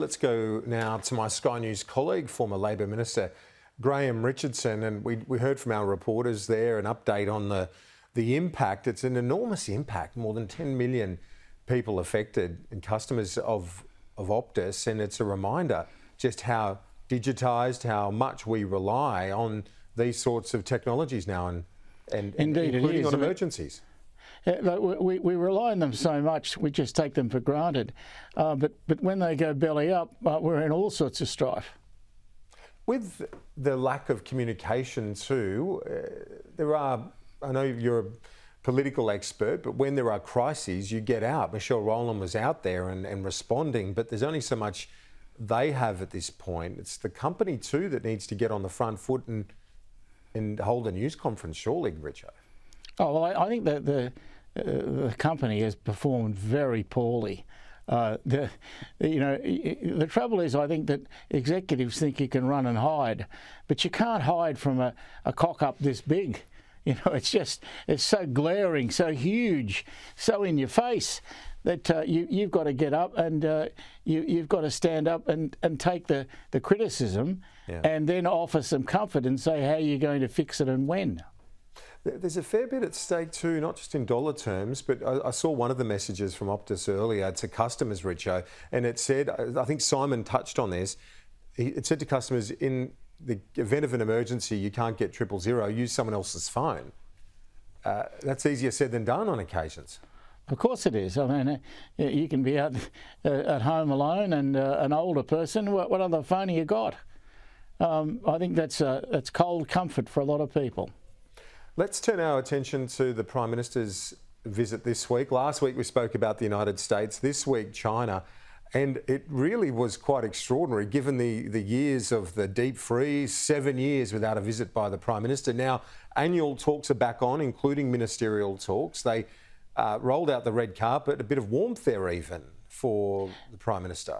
Let's go now to my Sky News colleague, former Labor Minister Graham Richardson, and we heard from our reporters there an update on the impact. It's an enormous impact, more than 10 million people affected and customers of Optus, and it's a reminder just how digitised, how much we rely on these sorts of technologies now, and Indeed, including on emergencies. We rely on them so much, we just take them for granted. But when they go belly up, we're in all sorts of strife. With the lack of communication too, I know you're a political expert, but when there are crises, you get out. Michelle Rowland was out there and responding, but there's only so much they have at this point. It's the company too that needs to get on the front foot and hold a news conference, surely, Richard. Oh, well, I think that the company has performed very poorly. The trouble is, I think that executives think you can run and hide, but you can't hide from a cock up this big. You know, it's so glaring, so huge, so in your face that you've got to get up and you've got to stand up and take the criticism, and then offer some comfort and say how you're going to fix it and when. There's a fair bit at stake too, not just in dollar terms, but I saw one of the messages from Optus earlier to customers, Richo, and it said, I think Simon touched on this, it said to customers, in the event of an emergency, you can't get 000, use someone else's phone. That's easier said than done on occasions. Of course it is. I mean, you can be out at home alone and an older person, what other phone have you got? I think that's cold comfort for a lot of people. Let's turn our attention to the Prime Minister's visit this week. Last week we spoke about the United States, this week China, and it really was quite extraordinary given the years of the deep freeze, 7 years without a visit by the Prime Minister. Now annual talks are back on, including ministerial talks. They rolled out the red carpet, a bit of warmth there even for the Prime Minister.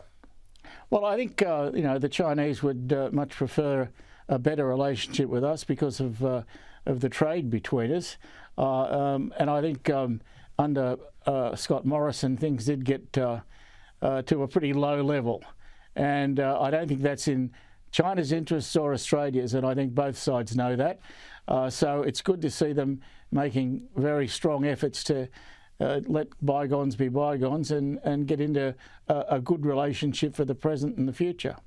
Well, I think the Chinese would much prefer a better relationship with us because of the trade between us, and I think under Scott Morrison things did get to a pretty low level, and I don't think that's in China's interests or Australia's, and I think both sides know that. So it's good to see them making very strong efforts to let bygones be bygones and get into a good relationship for the present and the future.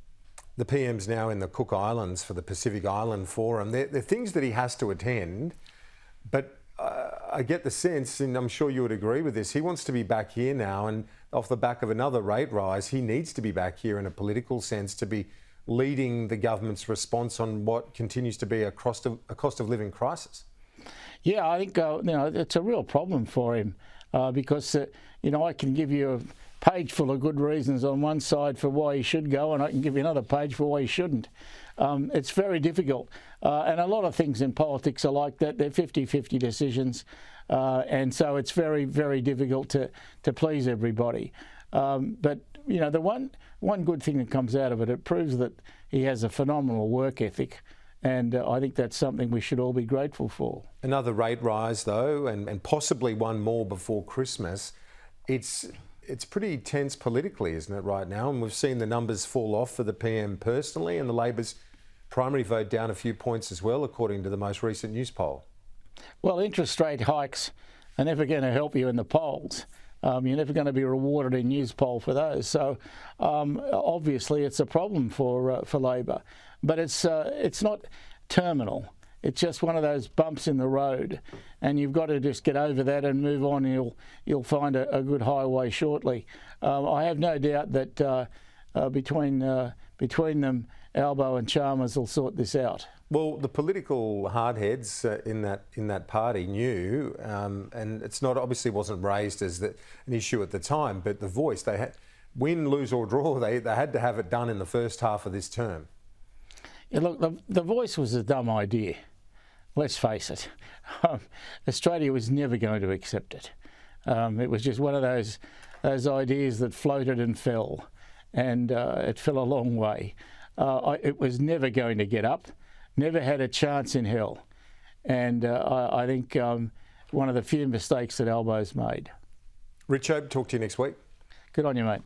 The PM's now in the Cook Islands for the Pacific Island Forum. They're things that he has to attend, but I get the sense, and I'm sure you would agree with this, he wants to be back here now, and off the back of another rate rise, he needs to be back here in a political sense to be leading the government's response on what continues to be a cost of living crisis. Yeah, I think it's a real problem for him because I can give you a page full of good reasons on one side for why he should go, and I can give you another page for why he shouldn't. It's very difficult, and a lot of things in politics are like that. They're 50-50 decisions, and so it's very, very difficult to please everybody. But the one good thing that comes out of it, it proves that he has a phenomenal work ethic, and I think that's something we should all be grateful for. Another rate rise though, and possibly one more before Christmas. It's pretty tense politically, isn't it, right now? And we've seen the numbers fall off for the PM personally, and the Labor's primary vote down a few points as well, according to the most recent news poll. Well, interest rate hikes are never going to help you in the polls. You're never going to be rewarded in news poll for those. So obviously it's a problem for Labor, but it's not terminal. It's just one of those bumps in the road, and you've got to just get over that and move on, and you'll find a good highway shortly. I have no doubt that between them, Albo and Chalmers will sort this out. Well, the political hardheads in that party knew, and it's not obviously wasn't raised as an issue at the time, but the voice, they had win, lose or draw, they had to have it done in the first half of this term. Yeah, look, the voice was a dumb idea. Let's face it. Australia was never going to accept it. It was just one of those ideas that floated and fell, and it fell a long way. It was never going to get up, never had a chance in hell, and I think one of the few mistakes that Albo's made. Rich, hope talk to you next week. Good on you, mate.